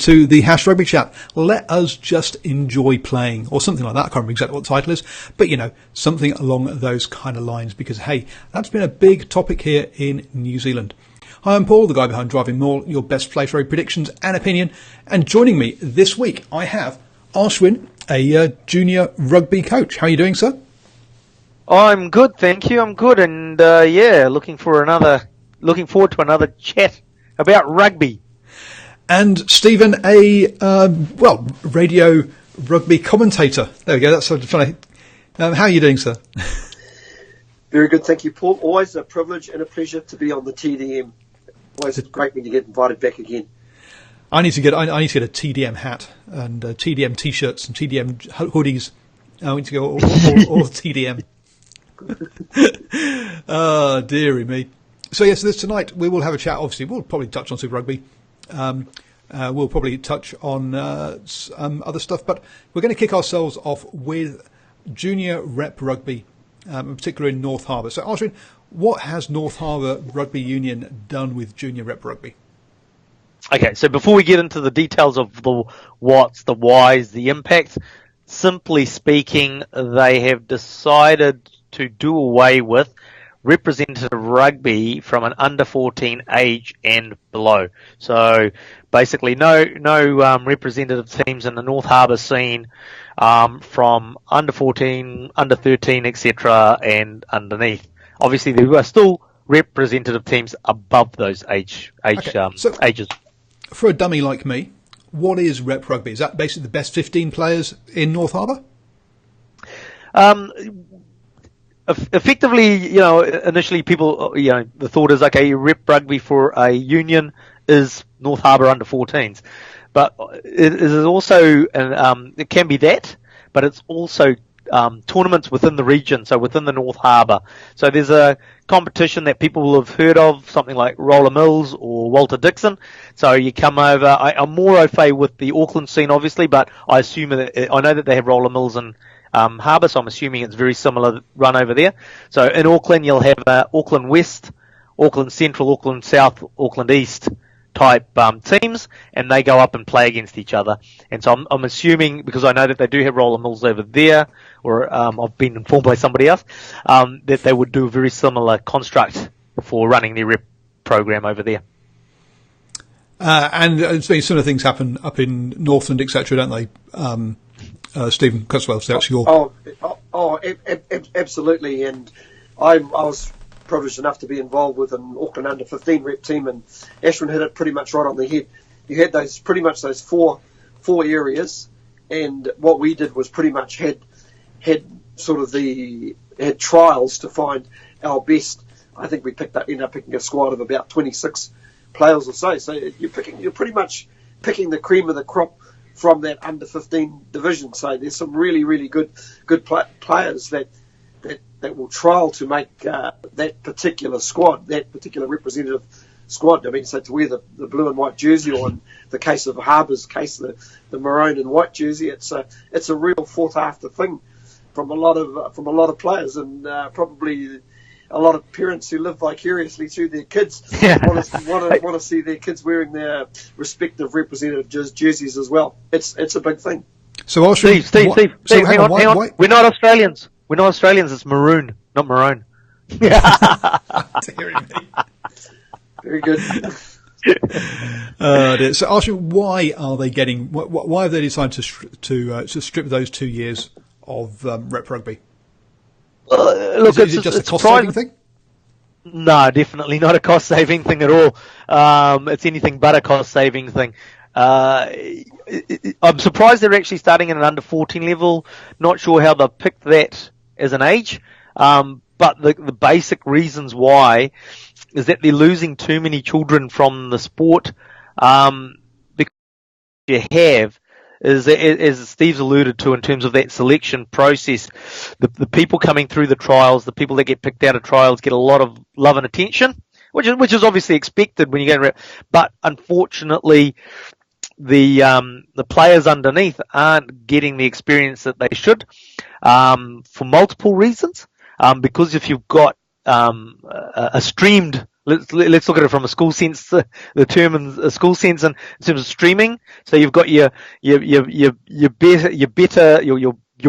to the Hash Rugby Chat. Let us just enjoy playing, or something like that. I can't remember exactly what the title is, but something along those kind of lines, because hey, that's been a big topic here in New Zealand. Hi, I'm Paul, the guy behind DrivingMaul, your best place rugby predictions and opinion. And joining me this week, I have Ashwin, a junior rugby coach. How are you doing, sir? I'm good, thank you. I'm good, and looking forward to another chat about rugby. And Stephen, a radio rugby commentator. There we go. That's sort of funny. How are you doing, sir? Very good, thank you, Paul. Always a privilege and a pleasure to be on the TDM. Always great when you get invited back again. I need to get a TDM hat and TDM t-shirts and TDM hoodies. I need to go all TDM. Oh, dearie me. So yes, tonight we will have a chat. Obviously, we'll probably touch on Super Rugby. We'll probably touch on some other stuff, but we're going to kick ourselves off with junior rep rugby, in particular in North Harbour. So, Ashwin, what has North Harbour Rugby Union done with junior rep rugby? Okay, so before we get into the details of the what's, the whys, the impact, simply speaking, they have decided to do away with representative rugby from an under 14 age and below. So basically no representative teams in the North Harbour scene from under 14, under 13, etc. and underneath. Obviously there are still representative teams above those ages. For a dummy like me, what is rep rugby? Is that basically the best 15 players in North Harbour? Effectively, initially people, the thought is, okay, rep rugby for a union is North Harbour under 14s. But it is also, it can be that, but it's also tournaments within the region, so within the North Harbour. So there's a competition that people will have heard of, something like Roller Mills or Walter Dixon. So you come over, I'm more au fait with the Auckland scene, obviously, but I know that they have Roller Mills and Harbour, so I'm assuming it's very similar run over there. So in Auckland, you'll have Auckland West, Auckland Central, Auckland South, Auckland East type teams, and they go up and play against each other. And so I'm assuming, because I know that they do have Roller Mills over there, or I've been informed by somebody else, that they would do a very similar construct for running their rep program over there. And similar things happen up in Northland, etc., don't they? Stephen Cutswell, so that's your... Absolutely. And I was privileged enough to be involved with an Auckland under 15 rep team, and Ashwin hit it pretty much right on the head. You had those four areas, and what we did was pretty much had trials to find our best. I think we ended up picking a squad of about 26 players or so. So you're pretty much picking the cream of the crop from that under 15 division. So there's some really, really good players that will trial to make that particular squad, that particular representative squad. I mean, so to wear the blue and white jersey, or in the case of Harbour's case, the maroon and white jersey, it's a real sought after thing from a lot of players, and probably a lot of parents who live vicariously through their kids want to see their kids wearing their respective representative jerseys as well. It's a big thing. So I'll Steve, hang on. We're not Australians. It's maroon, not maroon. Very good. So Ashwin, why are they getting? Why have they decided to strip those 2 years of rep rugby? Look, is it just a cost-saving thing? No, definitely not a cost-saving thing at all. It's anything but a cost-saving thing. I'm surprised they're actually starting at an under 14 level. Not sure how they picked that as an age. But the basic reasons why is that they're losing too many children from the sport. Because you have is, as Steve's alluded to in terms of that selection process, the people coming through the trials, the people that get picked out of trials get a lot of love and attention, which is obviously expected when you go. But unfortunately, the players underneath aren't getting the experience that they should, for multiple reasons. Because if you've got a streamed Let's look at it from a school sense, the term in a school sense, in terms of streaming. So you've got your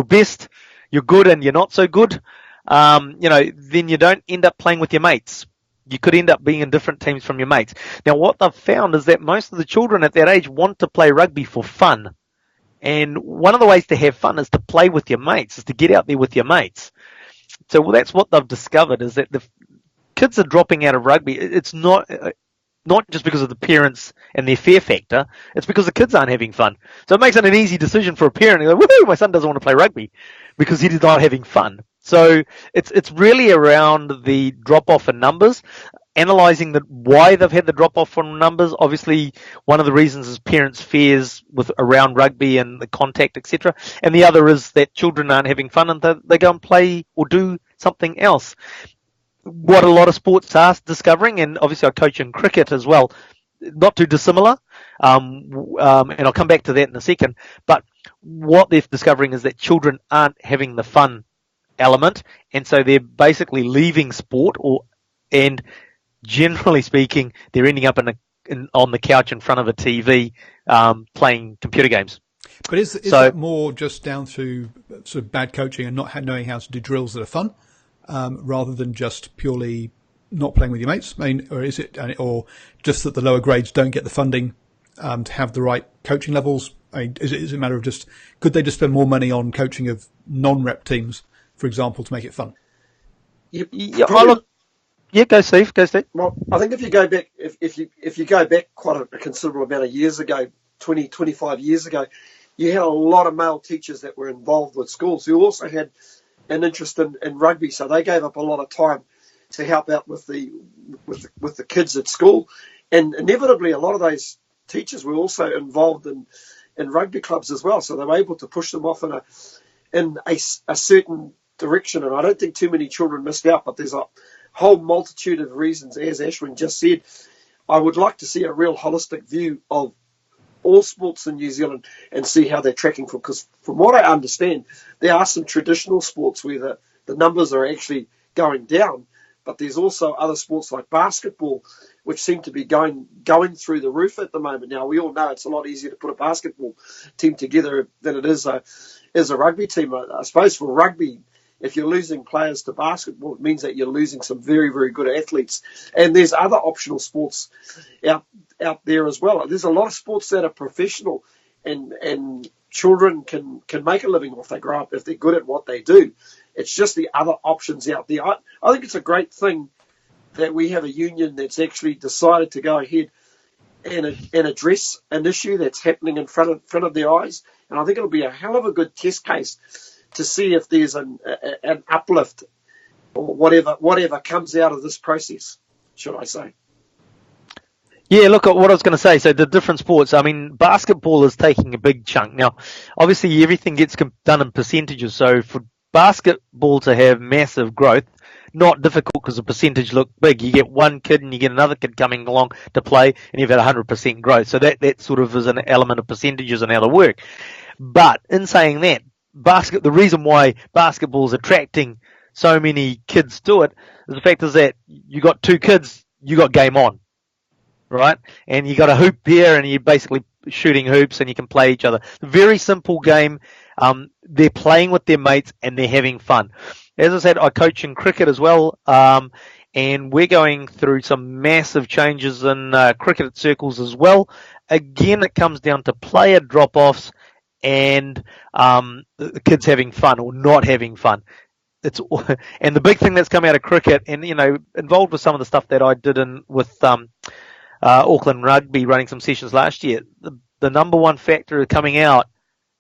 best, your good, and your not so good. Then you don't end up playing with your mates. You could end up being in different teams from your mates. Now, what they've found is that most of the children at that age want to play rugby for fun. And one of the ways to have fun is to play with your mates, is to get out there with your mates. So that's what they've discovered, is that the kids are dropping out of rugby. It's not just because of the parents and their fear factor. It's because the kids aren't having fun. So it makes it an easy decision for a parent. You're like, woohoo, my son doesn't want to play rugby because he's not having fun. So it's really around the drop-off in numbers, analysing why they've had the drop-off from numbers. Obviously, one of the reasons is parents' fears around rugby and the contact, etc. And the other is that children aren't having fun and they go and play or do something else. What a lot of sports are discovering, and obviously I coach in cricket as well, not too dissimilar, and I'll come back to that in a second, but what they're discovering is that children aren't having the fun element, and so they're basically leaving sport, and generally speaking, they're ending up on the couch in front of a TV playing computer games. But is that more just down to sort of bad coaching and not knowing how to do drills that are fun? Rather than just purely not playing with your mates? I mean, or is it, or just that the lower grades don't get the funding to have the right coaching levels? I mean, is it a matter of just, could they just spend more money on coaching of non-rep teams, for example, to make it fun? Go Steve. Well, I think if you go back, if you go back quite a considerable amount of years ago, 20, 25 years ago, you had a lot of male teachers that were involved with schools who also had an interest in rugby, so they gave up a lot of time to help out with the kids at school, and inevitably a lot of those teachers were also involved in rugby clubs as well, so they were able to push them off in a certain direction, and I don't think too many children missed out, but there's a whole multitude of reasons, as Ashwin just said. I would like to see a real holistic view of all sports in New Zealand and see how they're tracking, because from what I understand, there are some traditional sports where the numbers are actually going down, but there's also other sports like basketball which seem to be going through the roof at the moment. Now, we all know it's a lot easier to put a basketball team together than it is a rugby team. I suppose for rugby, if you're losing players to basketball, it means that you're losing some very, very good athletes. And there's other optional sports out there as well. There's a lot of sports that are professional, and children can make a living if they grow up, if they're good at what they do. It's just the other options out there. I think it's a great thing that we have a union that's actually decided to go ahead and address an issue that's happening in front of their eyes. And I think it'll be a hell of a good test case to see if there's an uplift or whatever comes out of this process, should I say. Yeah, look at what I was going to say. So the different sports, I mean, basketball is taking a big chunk. Now, obviously everything gets done in percentages. So for basketball to have massive growth, not difficult because the percentage look big. You get one kid and you get another kid coming along to play and you've had 100% growth. So that sort of is an element of percentages and how they work. But in saying that, the reason why basketball is attracting so many kids to it is the fact is that you got two kids, you got game on, right? And you got a hoop here and you're basically shooting hoops and you can play each other. Very simple game. They're playing with their mates and they're having fun. As I said, I coach in cricket as well, and we're going through some massive changes in cricket circles as well. Again, it comes down to player drop-offs and the kids having fun or not having fun. And the big thing that's come out of cricket, and involved with some of the stuff that I did with Auckland Rugby, running some sessions last year. The number one factor coming out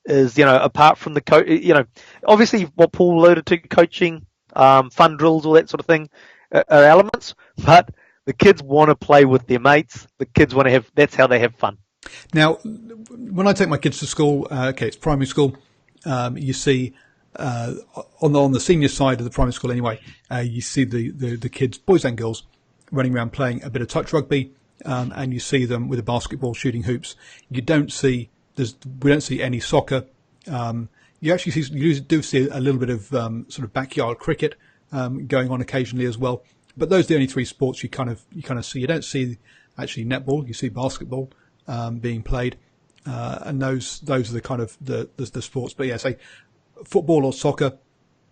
is, apart from the obviously what Paul alluded to, coaching, fun drills, all that sort of thing, are elements. But the kids want to play with their mates. The kids want to that's how they have fun. Now, when I take my kids to school, it's primary school, you see, on the senior side of the primary school anyway, you see the kids, boys and girls, running around playing a bit of touch rugby, and you see them with a basketball shooting hoops. We don't see any soccer. You do see a little bit of sort of backyard cricket going on occasionally as well. But those are the only three sports you kind of see. You don't see actually netball. You see basketball being played, and those are the kind of the sports. But yeah, say football or soccer,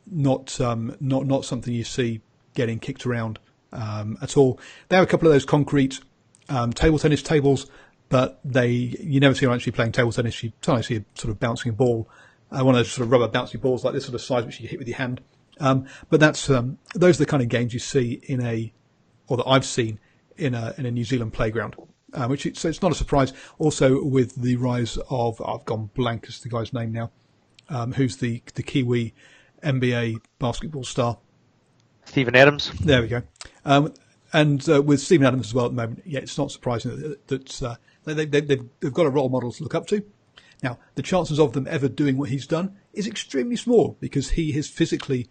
not something you see getting kicked around at all. They have a couple of those concrete table tennis tables, but you never see them actually playing table tennis. You sometimes see a sort of bouncing a ball, one of those sort of rubber bouncy balls like this sort of size, which you hit with your hand. But those are the kind of games you see or that I've seen in a New Zealand playground. So it's not a surprise. Also, with the rise of, I've gone blank as the guy's name now, who's the Kiwi NBA basketball star, Stephen Adams. There we go. And with Stephen Adams as well at the moment, yeah, it's not surprising that they've got a role model to look up to. Now, the chances of them ever doing what he's done is extremely small because he is physically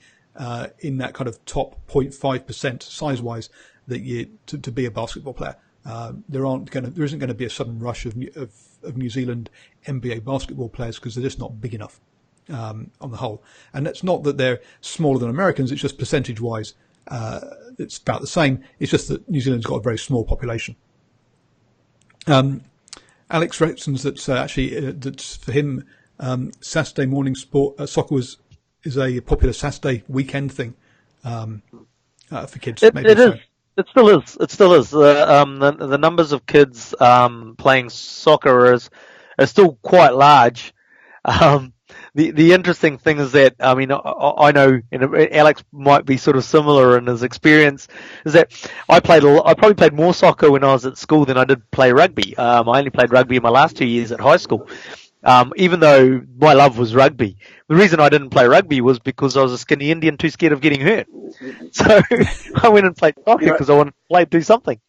in that kind of top 0.5% size-wise to be a basketball player. There isn't going to be a sudden rush of New Zealand NBA basketball players because they're just not big enough on the whole. And it's not that they're smaller than Americans; it's just percentage-wise, it's about the same. It's just that New Zealand's got a very small population. Alex reckons that that for him, Saturday morning soccer is a popular Saturday weekend thing for kids. It is. It still is. It still is. The numbers of kids playing soccer are still quite large. The interesting thing is that, I mean, I know, Alex might be sort of similar in his experience, is that I probably played more soccer when I was at school than I did play rugby. I only played rugby in my last 2 years at high school. Even though my love was rugby. The reason I didn't play rugby was because I was a skinny Indian too scared of getting hurt. So I went and played soccer because I wanted to do something.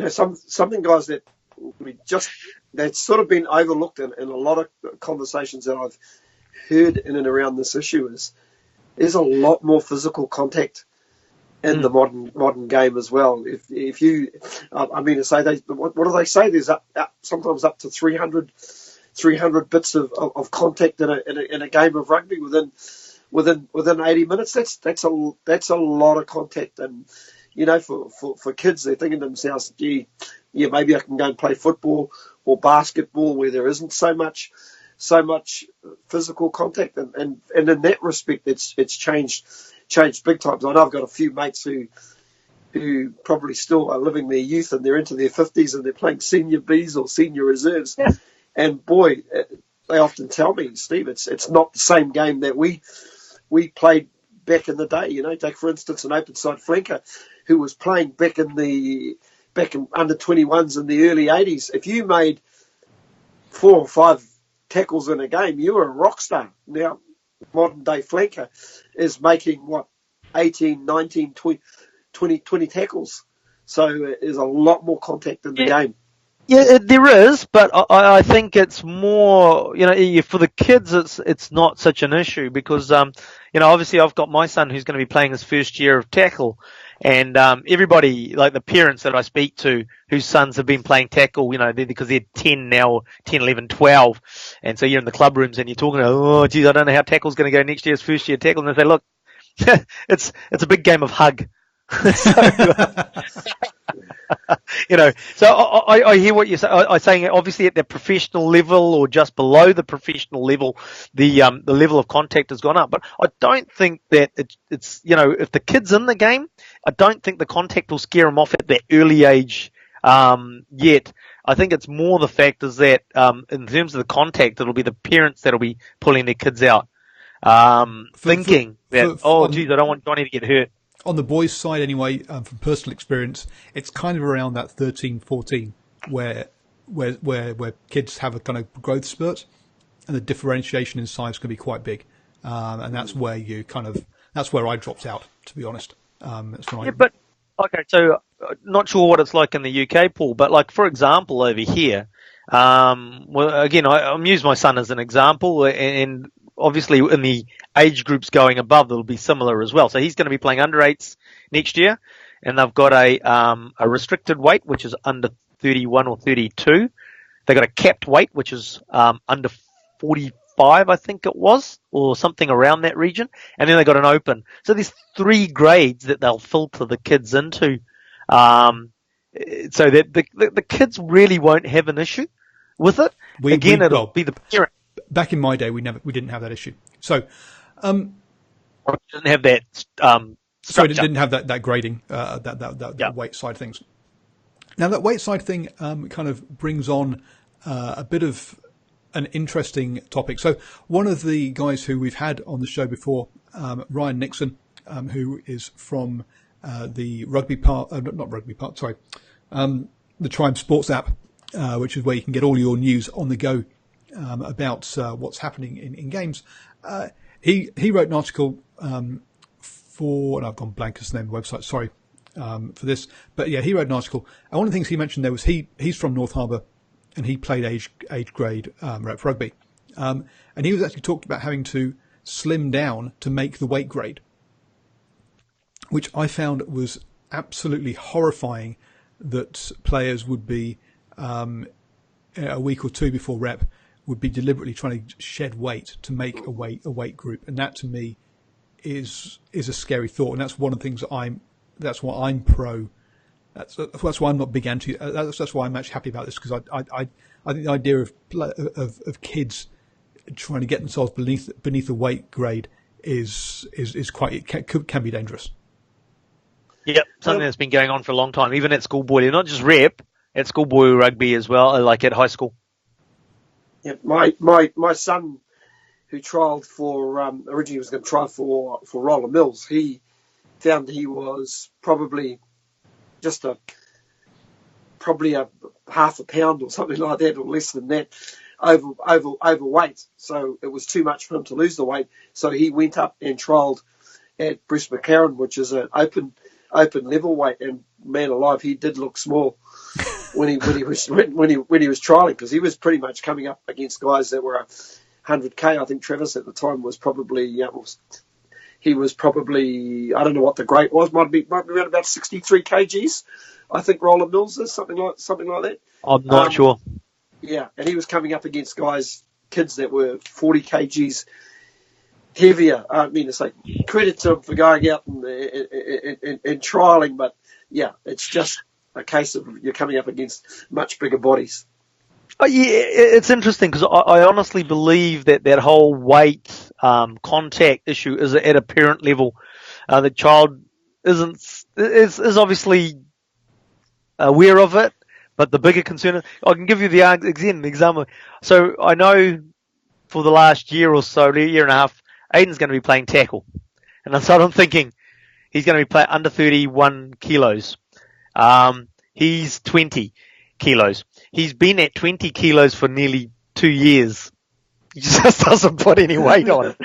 Something, guys, that's sort of been overlooked in a lot of conversations that I've heard in and around this issue is there's a lot more physical contact in the modern game as well. If you, I mean to say, what do they say? There's sometimes up to 300 bits of contact in a game of rugby within 80 minutes. That's a lot of contact, and for kids, they're thinking to themselves, gee, yeah, maybe I can go and play football or basketball where there isn't so much physical contact, and in that respect, it's changed big time. I know I've got a few mates who probably still are living their youth and they're into their 50s and they're playing senior Bs or senior reserves. Yeah. And boy, they often tell me, Steve, it's not the same game that we played back in the day. Take for instance an open side flanker who was playing back in under 21s in the early 80s. If you made 4 or 5 tackles in a game, you were a rock star. Now, modern day flanker is making 18, 19, 20 tackles. So there's a lot more contact in the game. Yeah, there is, but I think it's more, for the kids, it's not such an issue because, obviously I've got my son who's going to be playing his first year of tackle, and everybody, like the parents that I speak to whose sons have been playing tackle, because they're 10 now, 10, 11, 12, and so you're in the club rooms and you're talking, oh, geez, I don't know how tackle's going to go next year's first year tackle, and they say, look, it's a big game of hug. So I hear what you're saying. I'm saying obviously at the professional level or just below the professional level, the level of contact has gone up. But I don't think that it's if the kid's in the game, I don't think the contact will scare them off at that early age yet. I think it's more the fact is that in terms of the contact, it'll be the parents that'll be pulling their kids out, thinking that geez, I don't want Johnny to get hurt. On the boys' side, anyway, from personal experience, it's kind of around that 13, 14 where kids have a kind of growth spurt, and the differentiation in size can be quite big, and that's where that's where I dropped out, to be honest. But okay, so not sure what it's like in the UK, Paul, but like for example over here, again, I'm using my son as an example, and obviously in the age groups going above, it'll be similar as well. So he's going to be playing under 8s next year, and they've got a restricted weight, which is under 31 or 32. They've got a capped weight, which is under 44 5, I think it was, or something around that region, and then they got an open. So there's 3 grades that they'll filter the kids into, so that the kids really won't have an issue with it. It'll be the parent. Back in my day, we didn't have that issue. So, didn't have that. So it didn't have that grading, that weight side of things. Now that weight side thing kind of brings on a bit of an interesting topic. So one of the guys who we've had on the show before, Ryan Nixon, who is from the Rugby part, not Rugby part, sorry, the Tribe Sports app, which is where you can get all your news on the go about what's happening in games. He wrote an article for, and I've gone blank as the name of the website, sorry for this, but yeah, he wrote an article, and one of the things he mentioned there was he's from North Harbour, and he played age grade rep rugby, and he was actually talked about having to slim down to make the weight grade, which I found was absolutely horrifying. That players would be a week or two before rep would be deliberately trying to shed weight to make a weight group, and that to me is a scary thought, and that's one of the things that's what I'm pro. That's why I'm not big anti. That's why I'm actually happy about this, because I think the idea of kids trying to get themselves beneath a weight grade is quite, it can be dangerous. Yep, something that's been going on for a long time, even at schoolboy, not just rep, at schoolboy rugby as well, like at high school. Yeah, my son, who trialled for originally was going to try for Roller Mills, he found he was probably a half a pound or something like that, or less than that, overweight. So it was too much for him to lose the weight. So he went up and trialled at Bruce McCarran, which is an open level weight, and man alive, he did look small when he was trialling, because he was pretty much coming up against guys that were 100k. I think Travis at the time was probably he was probably, I don't know what the grade was, might be around about 63 kgs. I think Roller Mills is something like that. I'm not sure. Yeah, and he was coming up against kids that were 40 kgs heavier. I mean, it's like credit to him for going out and trialing, but yeah, it's just a case of you're coming up against much bigger bodies. Oh, yeah, it's interesting, because I honestly believe that whole weight contact issue is at a parent level. The child is obviously aware of it, but the bigger concern is, I can give you the example. So I know for the last year or so, year and a half, Aiden's going to be playing tackle, and so I'm thinking he's going to be playing under 31 kilos. He's 20 kilos. He's been at 20 kilos for nearly 2 years. He just doesn't put any weight on. And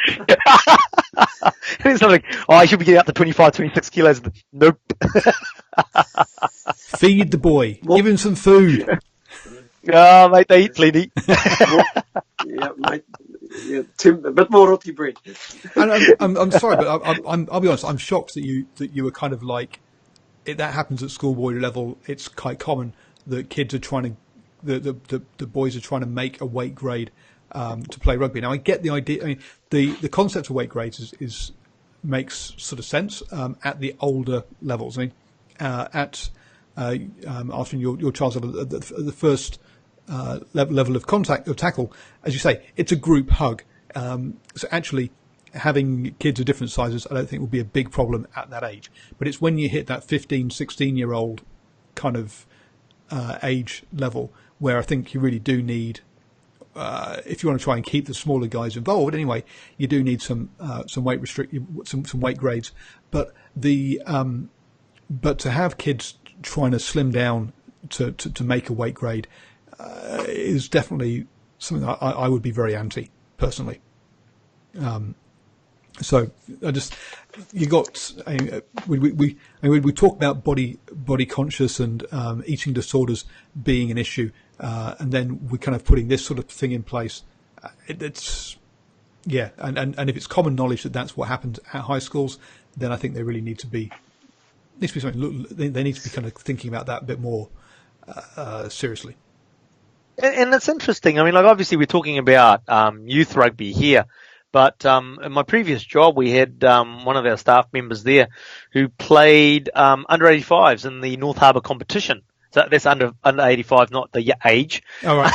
it's not like, I should be getting up to 25, 26 kilos. Nope. Feed the boy. Give him some food. Mate, they eat plenty. Yeah, mate. Yeah, a bit more roti bread. And I'm sorry, but I'll be honest. I'm shocked that you were kind of like, that happens at schoolboy level. It's quite common that kids are trying to, the boys are trying to make a weight grade to play rugby. Now I get the idea. I mean, the concept of weight grades makes sort of sense at the older levels. I mean, after your child's level, the first level of contact or tackle, as you say, it's a group hug. So actually, having kids of different sizes, I don't think will be a big problem at that age. But it's when you hit that 15, 16-year-old kind of age level where I think you really do need, if you want to try and keep the smaller guys involved anyway, you do need some weight some weight grades. But but to have kids trying to slim down to make a weight grade is definitely something I would be very anti personally. So we talk about body conscious and eating disorders being an issue, and then we're kind of putting this sort of thing in place. And if it's common knowledge that that's what happens at high schools, then I think they really need to be something. They need to be kind of thinking about that a bit more seriously. And it's interesting. I mean, like obviously we're talking about youth rugby here, but in my previous job we had one of our staff members there who played under 85s in the North Harbour competition. So that's under 85, not the age. All right.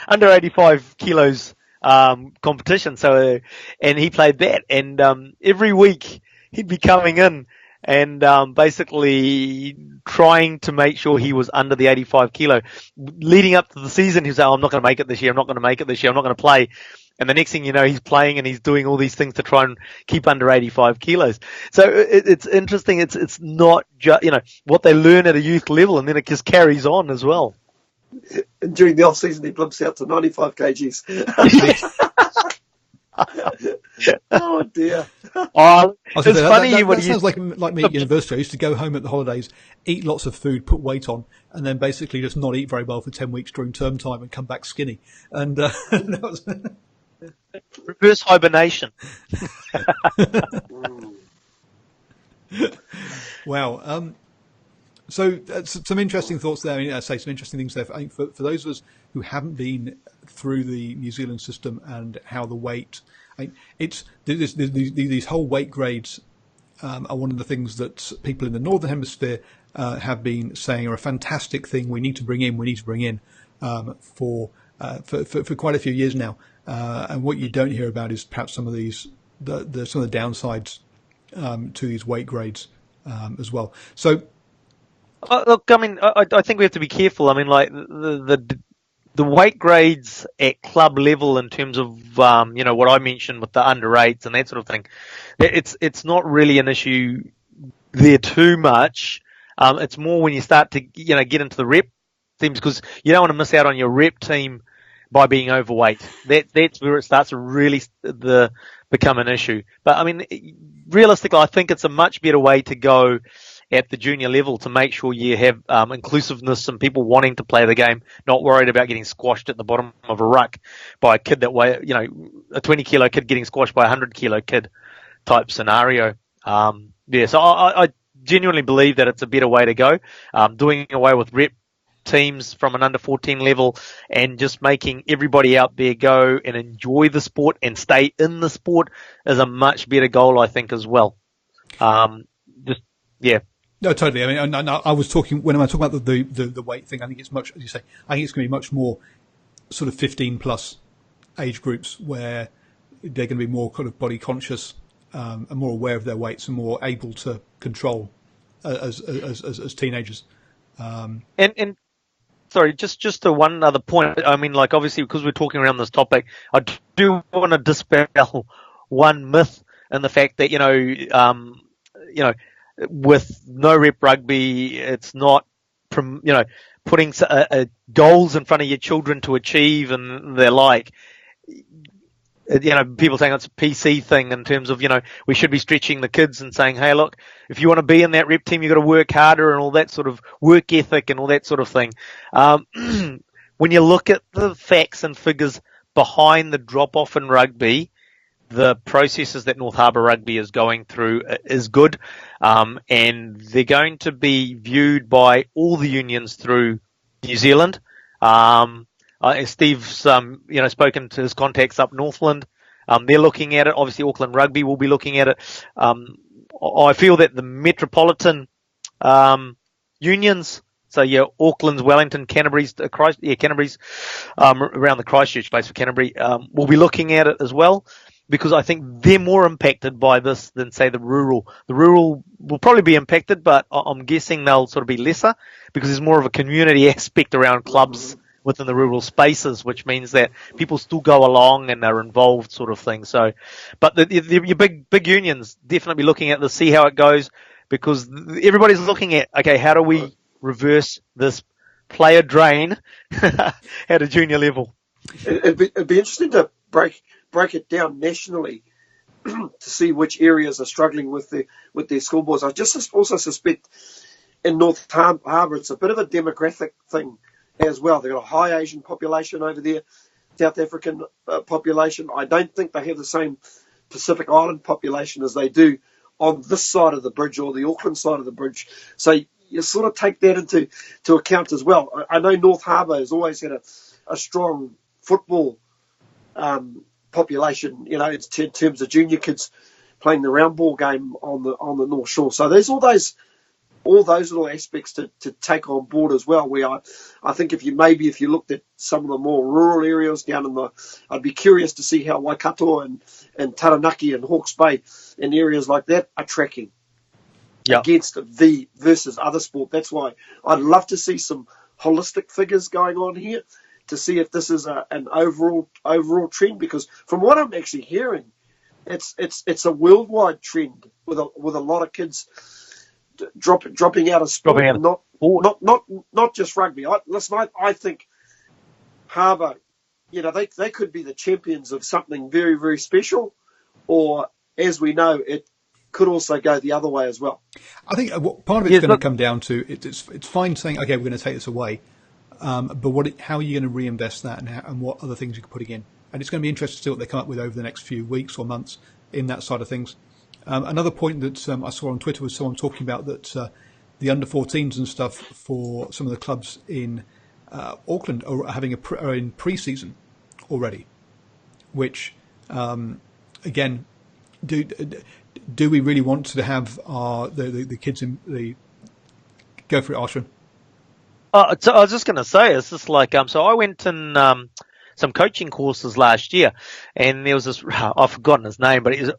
under 85 kilos competition. So and he played that, and every week he'd be coming in and basically trying to make sure he was under the 85 kilo. Leading up to the season, he was saying, oh, I'm not going to make it this year, I'm not going to make it this year, I'm not going to play. And the next thing you know, he's playing and he's doing all these things to try and keep under 85 kilos. So it's interesting. It's not just, what they learn at a youth level, and then it just carries on as well. And during the off-season, he blimps out to 95 kgs. Oh dear! Oh, it's funny. That sounds like me at university. I used to go home at the holidays, eat lots of food, put weight on, and then basically just not eat very well for 10 weeks during term time and come back skinny. And that was reverse hibernation. Wow. So some interesting thoughts there. I mean, I say some interesting things there. For those of us who haven't been through the New Zealand system and how the weight, it's these whole weight grades are one of the things that people in the Northern Hemisphere have been saying are a fantastic thing. We need to bring in for quite a few years now. And what you don't hear about is perhaps some of some of the downsides to these weight grades as well. So. Look, I mean, I think we have to be careful. I mean, like the weight grades at club level in terms of what I mentioned with the under 8s and that sort of thing, it's not really an issue there too much. It's more when you start to get into the rep teams, because you don't want to miss out on your rep team by being overweight. That's where it starts to really become an issue. But I mean, realistically, I think it's a much better way to go at the junior level to make sure you have inclusiveness and people wanting to play the game, not worried about getting squashed at the bottom of a ruck by a kid that weigh, a 20 kilo kid getting squashed by a 100 kilo kid type scenario. So I genuinely believe that it's a better way to go. Doing away with rep teams from an under 14 level and just making everybody out there go and enjoy the sport and stay in the sport is a much better goal, I think, as well. Yeah. No, totally. I mean, I was talking when I talk about the weight thing. I think it's much, as you say. I think it's going to be much more sort of 15 plus age groups where they're going to be more kind of body conscious and more aware of their weights and more able to control as teenagers. And sorry, just to one other point. I mean, like obviously because we're talking around this topic, I do want to dispel one myth in the fact that with no rep rugby, it's not, putting goals in front of your children to achieve, and they're like, people saying it's a PC thing in terms of, we should be stretching the kids and saying, hey, look, if you want to be in that rep team, you've got to work harder and all that sort of work ethic and all that sort of thing. When you look at the facts and figures behind the drop off in rugby, the processes that North Harbour Rugby is going through is good, and they're going to be viewed by all the unions through New Zealand. Steve's, spoken to his contacts up Northland. They're looking at it. Obviously, Auckland Rugby will be looking at it. I feel that the metropolitan unions, so Auckland's, Wellington, Canterbury's, Canterbury's, around the Christchurch base for Canterbury, will be looking at it as well, because I think they're more impacted by this than, say, the rural. The rural will probably be impacted, but I'm guessing they'll sort of be lesser because there's more of a community aspect around clubs within the rural spaces, which means that people still go along and are involved, sort of thing. So, but your big unions definitely be looking at this, see how it goes, because everybody's looking at, okay, how do we reverse this player drain at a junior level? It'd be interesting to break it down nationally to see which areas are struggling with their school boards. I just also suspect in North Harbour it's a bit of a demographic thing as well. They've got a high Asian population over there, South African population. I don't think they have the same Pacific Island population as they do on this side of the bridge or the Auckland side of the bridge. So you sort of take that into account as well. I know North Harbour has always had a strong football population, you know, in terms of junior kids playing the round ball game on the North Shore. So there's all those little aspects to take on board as well. Where I think if you looked at some of the more rural areas down I'd be curious to see how Waikato and Taranaki and Hawke's Bay and areas like that are tracking against the versus other sport. That's why I'd love to see some holistic figures going on here to see if this is an overall trend, because from what I'm actually hearing, it's a worldwide trend with a lot of kids dropping out of sport, not just rugby. I think Harbour, you know, they could be the champions of something very, very special, or as we know, it could also go the other way as well. I think part of it's going to come down to it's fine saying, okay, we're going to take this away, but how are you going to reinvest that, and what other things you're putting in? And it's going to be interesting to see what they come up with over the next few weeks or months in that side of things. Another point that I saw on Twitter was someone talking about that the under-14s and stuff for some of the clubs in Auckland are in pre-season already, which again, do we really want to have the kids in the go for it, Ashwin? So I was just going to say, it's just like so I went in some coaching courses last year, and there was this, I've forgotten his name, but he's a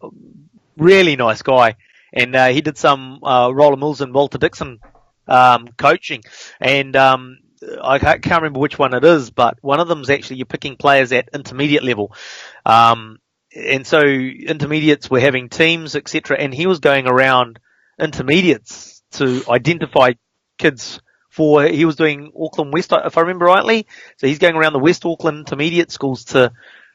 really nice guy, and he did some Roller Mills and Walter Dixon coaching, and I can't remember which one it is, but one of them is actually you're picking players at intermediate level, and so intermediates were having teams, etc., and he was going around intermediates to identify kids. He was doing Auckland West, if I remember rightly. So he's going around the West Auckland intermediate schools to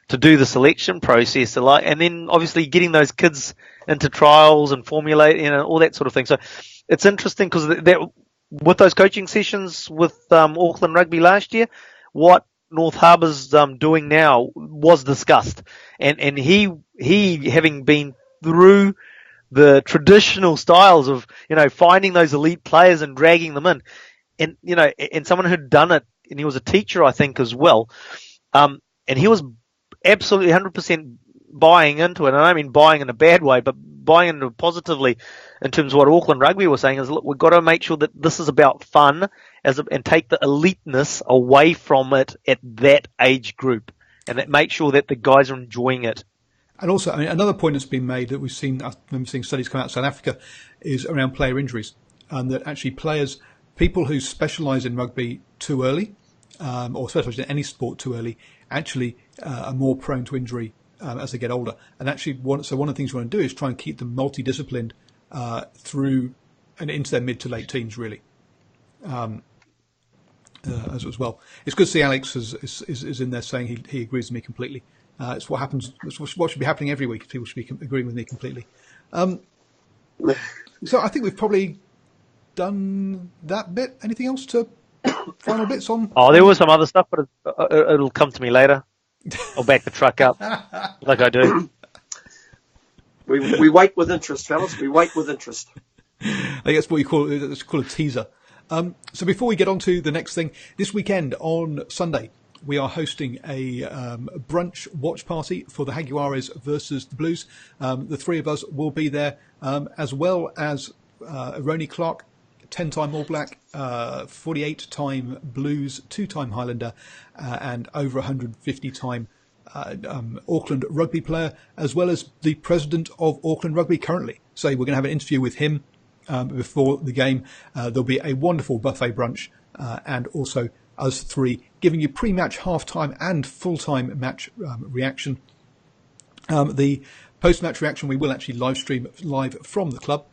do the selection process, and then obviously getting those kids into trials and formulate, you know, all that sort of thing. So it's interesting because with those coaching sessions with Auckland Rugby last year, what North Harbour's doing now was discussed, and he having been through the traditional styles of, you know, finding those elite players and dragging them in. And, you know, and someone who'd done it, and he was a teacher, I think, as well. And he was absolutely 100% buying into it. And I don't mean buying in a bad way, but buying into it positively in terms of what Auckland Rugby was saying is, look, we've got to make sure that this is about fun and take the eliteness away from it at that age group, and that make sure that the guys are enjoying it. And also, I mean, another point that's been made that I remember seeing studies come out of South Africa, is around player injuries, and that actually people who specialise in rugby too early, or specialise in any sport too early, actually are more prone to injury as they get older. And actually, one of the things we want to do is try and keep them multidisciplined through and into their mid to late teens, really, as well. It's good to see Alex is in there saying he agrees with me completely. It's what happens. It's what should be happening every week. People should be agreeing with me completely. So I think we've probably done that bit. Anything else to final bits on? Oh, there was some other stuff, but it'll come to me later. I'll back the truck up like I do. We wait with interest, fellas. We wait with interest. I think that's what you call it. It's called a teaser. So before we get on to the next thing, this weekend on Sunday, we are hosting a brunch watch party for the Jaguares versus the Blues. The three of us will be there, as well as Ronnie Clark, 10-time All Black, 48-time Blues, 2-time Highlander, and over 150-time Auckland Rugby player, as well as the president of Auckland Rugby currently. So we're going to have an interview with him before the game. There'll be a wonderful buffet brunch, and also us three giving you pre-match, half-time and full-time match reaction. The post-match reaction we will actually live stream live from the club.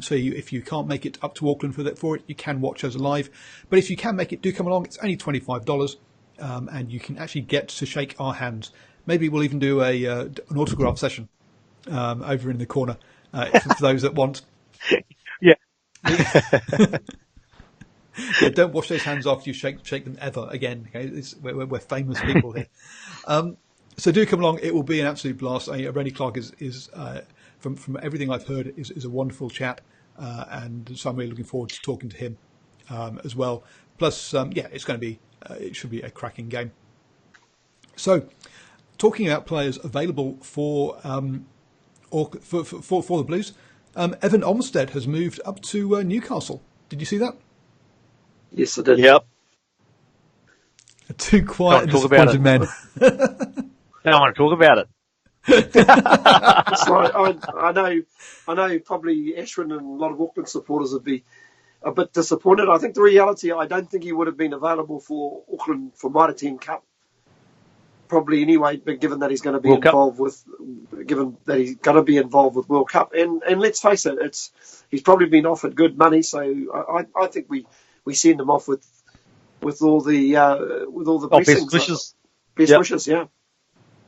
So if you can't make it up to Auckland for it, you can watch us live. But if you can make it, do come along. It's only $25, and you can actually get to shake our hands. Maybe we'll even do an autograph session over in the corner for those that want. Yeah. Yeah, don't wash those hands after you shake them ever again. Okay? We're famous people here. So do come along. It will be an absolute blast. Ronnie Clark is from everything I've heard, is a wonderful chat. and so I'm really looking forward to talking to him as well. Plus, it's going to be it should be a cracking game. So, talking about players available for the Blues, Evan Olmsted has moved up to Newcastle. Did you see that? Yes, I did. Yep. Two quiet, disappointed men. I don't want to talk about it. I know probably Ashwin and a lot of Auckland supporters would be a bit disappointed. I think the reality, I don't think he would have been available for Auckland for Mitre 10 Cup. Probably anyway, but given that he's going to be World World Cup, and let's face it, he's probably been offered good money, so I think we send him off with all the blessings, best wishes. Best wishes, yeah.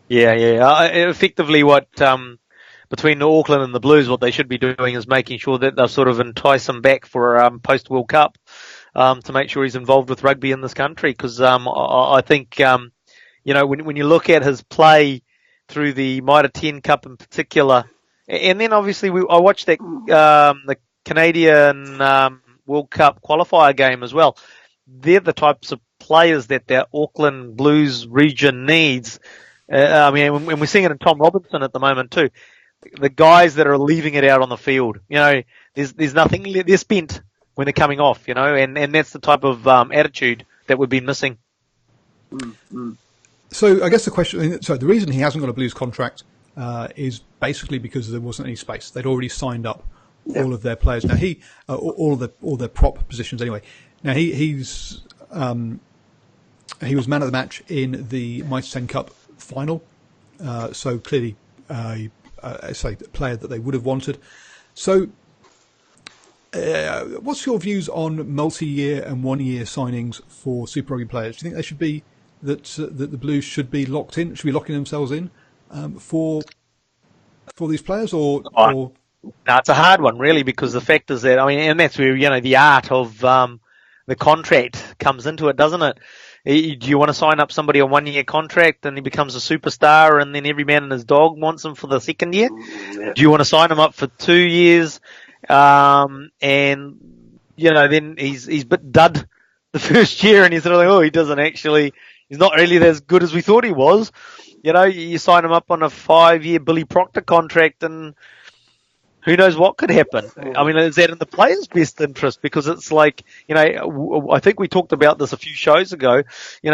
Yeah. Effectively, what between Auckland and the Blues, what they should be doing is making sure that they'll sort of entice him back for post World Cup to make sure he's involved with rugby in this country. Because I think when you look at his play through the Mitre 10 Cup in particular, and then obviously I watched that the Canadian World Cup qualifier game as well. They're the types of players that the Auckland Blues region needs. And we're seeing it in Tom Robinson at the moment too. The guys that are leaving it out on the field, there's nothing. They're spent when they're coming off, and that's the type of attitude that we've been missing. Mm-hmm. So I guess the reason he hasn't got a Blues contract is basically because there wasn't any space. They'd already signed up all of their players. Now all their prop positions anyway. Now he was man of the match in the Mitre 10 Cup final, so clearly a player that they would have wanted. So, what's your views on multi-year and one-year signings for Super Rugby players? Do you think they should be that the Blues should be locked in? Should be locking themselves in for these players, or? No, it's a hard one, really, because the fact is that and that's where the art of the contract comes into it, doesn't it? Do you want to sign up somebody on 1 year contract and he becomes a superstar and then every man and his dog wants him for the second year? Yeah. Do you want to sign him up for 2 years and then he's a bit dud the first year and he's sort of like, he's not really as good as we thought he was. You sign him up on a 5 year Billy Proctor contract and who knows what could happen? Is that in the players' best interest? Because it's like, I think we talked about this a few shows ago,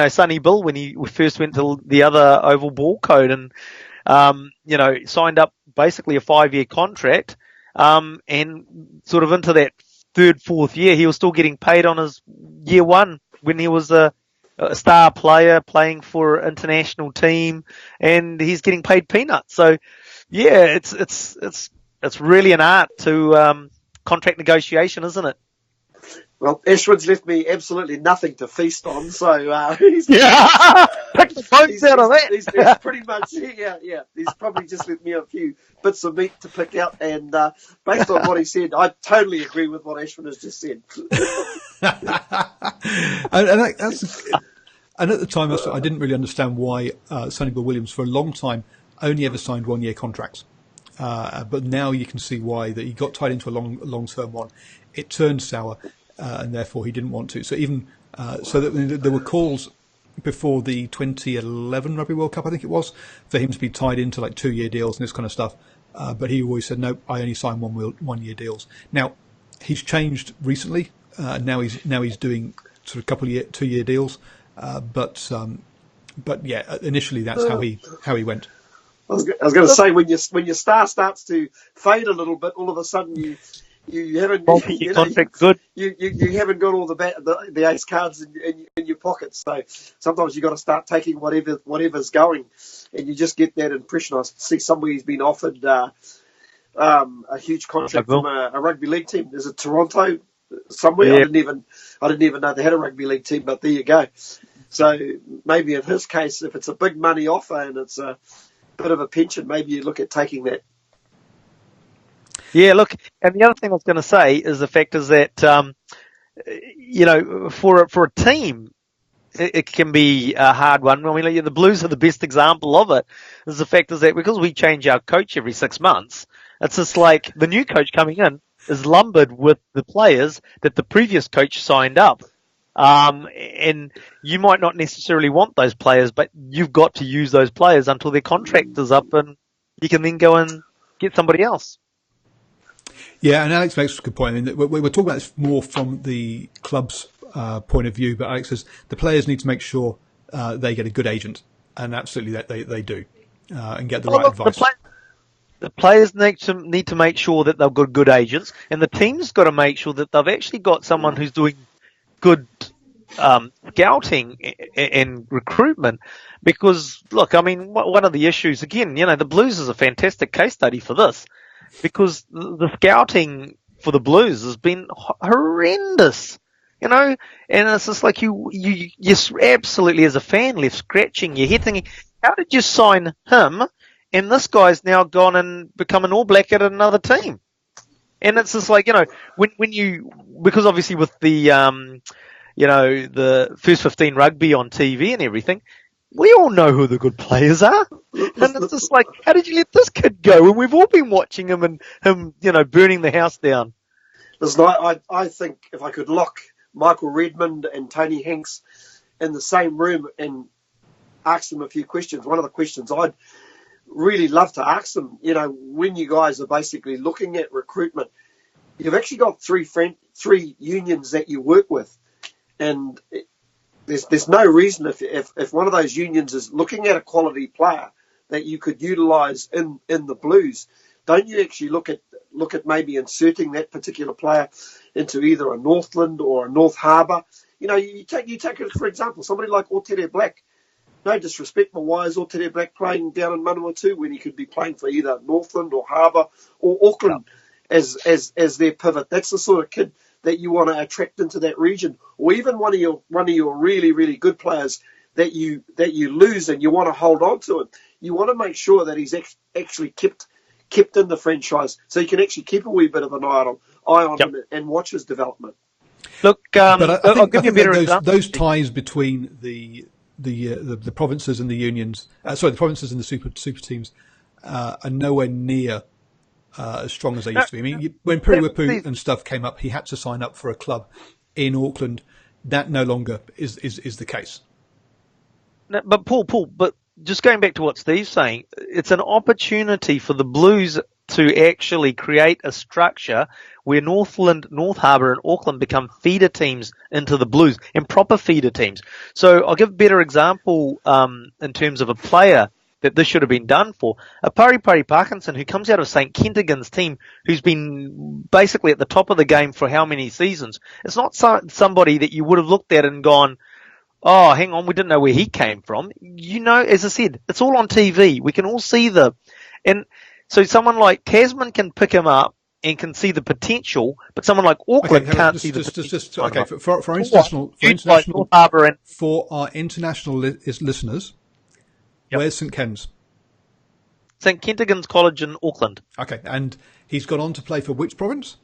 Sonny Bill, when he first went to the other oval ball code and, signed up basically a 5 year contract, and sort of into that third, fourth year, he was still getting paid on his year one when he was a star player playing for an international team and he's getting paid peanuts. So yeah, it's really an art to contract negotiation, isn't it? Well, Ashwin's left me absolutely nothing to feast on, so pick the bones out of that. He's pretty much He's probably just left me a few bits of meat to pick out, and based on what he said, I totally agree with what Ashwin has just said. And at the time, I didn't really understand why Sonny Bill Williams, for a long time, only ever signed 1 year contracts. But now you can see why that he got tied into a long-term one. It turned sour, and therefore he didn't want to. So there were calls before the 2011 Rugby World Cup, I think it was, for him to be tied into like 2 year deals and this kind of stuff. But he always said, no, I only sign 1 year deals. Now he's changed recently. Now he's doing sort of 2 year deals. But yeah, initially that's how he went. I was going to say, when your star starts to fade a little bit, all of a sudden you haven't good. You haven't got all the ace cards in your pockets. So sometimes you got to start taking whatever's going, and you just get that impression. I see somebody's been offered a huge contract from a rugby league team. Is it Toronto somewhere? Yeah. I didn't even know they had a rugby league team, but there you go. So maybe in his case, if it's a big money offer and it's a bit of a pension, maybe you look at taking that. Yeah, look, and the other thing I was going to say is the fact is that, for a team, it can be a hard one. The Blues are the best example of it. Is the fact is that because we change our coach every 6 months, it's just like the new coach coming in is lumbered with the players that the previous coach signed up. And you might not necessarily want those players, but you've got to use those players until their contract is up, and you can then go and get somebody else. Yeah, and Alex makes a good point. I mean, we're talking about this more from the club's point of view, but Alex says the players need to make sure they get a good agent, and absolutely that they do, and get the right advice. The players need to make sure that they've got good agents, and the team's got to make sure that they've actually got someone who's doing good scouting and recruitment. Because, look, I mean, one of the issues, again, the Blues is a fantastic case study for this, because the scouting for the Blues has been horrendous, and it's just like you're absolutely, as a fan, left scratching your head thinking, how did you sign him? And this guy's now gone and become an All Black at another team. And it's just like, because obviously with the, the first 15 rugby on TV and everything, we all know who the good players are. And it's just like, how did you let this kid go? And we've all been watching him and him, burning the house down. Listen, I think if I could lock Michael Redmond and Tony Hanks in the same room and ask them a few questions, one of the questions I'd really love to ask them, when you guys are basically looking at recruitment, you've actually got three unions that you work with, and there's no reason if one of those unions is looking at a quality player that you could utilise in the Blues, don't you actually look at maybe inserting that particular player into either a Northland or a North Harbour? You take it for example, somebody like Otere Black. No disrespect, but why is Otere Black playing down in Manawatu when he could be playing for either Northland or Harbour or Auckland as their pivot? That's the sort of kid that you want to attract into that region, or even one of your really, really good players that you lose and you want to hold on to him. You want to make sure that he's actually kept in the franchise, so you can actually keep a wee bit of an eye on him and watch his development. Look, but I'll give you a better example. Those ties between the provinces and the unions, the provinces and the super teams are nowhere near as strong as they used to be. I mean, when Piriwapu and stuff came up, he had to sign up for a club in Auckland. That no longer is the case. No, but Paul, but just going back to what Steve's saying, it's an opportunity for the Blues to actually create a structure where Northland, North Harbour and Auckland become feeder teams into the Blues, and proper feeder teams. So I'll give a better example in terms of a player that this should have been done for. A Pari Parkinson, who comes out of St. Kentigern's team, who's been basically at the top of the game for how many seasons. It's not somebody that you would have looked at and gone, oh, hang on, we didn't know where he came from. As I said, it's all on TV. We can all see and so someone like Tasman can pick him up and can see the potential, but someone like Auckland can't see the potential. Okay, for our international listeners, where's St. Ken's? St. Kentigern's College in Auckland. Okay, and he's gone on to play for which province?